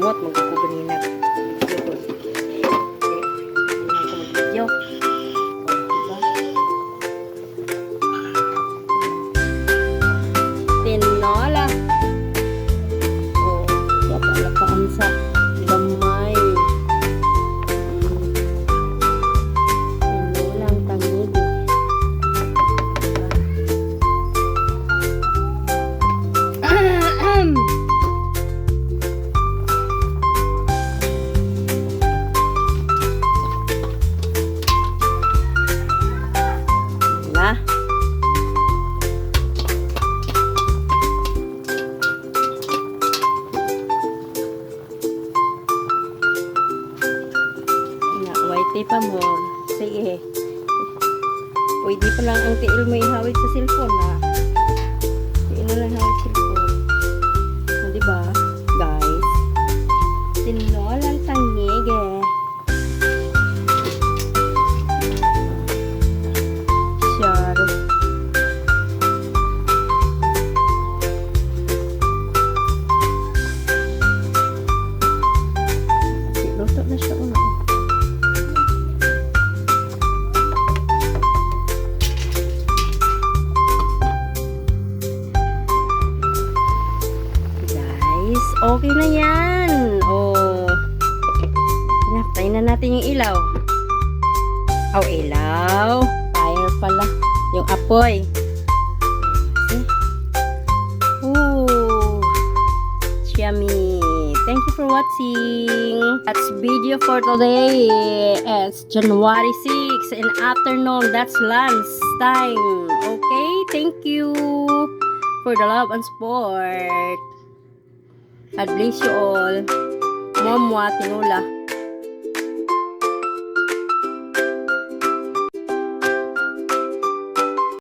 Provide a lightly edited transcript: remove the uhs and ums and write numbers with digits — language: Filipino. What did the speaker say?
Kamot, magkukuganina. Video. Diba? Tinola. Oh, lapaan sa gamay. Tinolang tangig. Na. White pa mo. Sige. Pwede pa lang ang tiil mo ihawid sa cellphone ha. Tiil na lang hawid sa cellphone. O, diba? Guys. Tinolang tangig eh. Siyaro. Luto na siya una. Okay na yan. Oh. Pinaptayin na natin yung ilaw. Oh, ilaw. Fire pala. Yung apoy. Okay. Ooh. Yummy. Thank you for watching. That's video for today. It's January 6 in afternoon. That's lunch time. Okay. Thank you for the love and support. God bless you all. Momwa, tinula.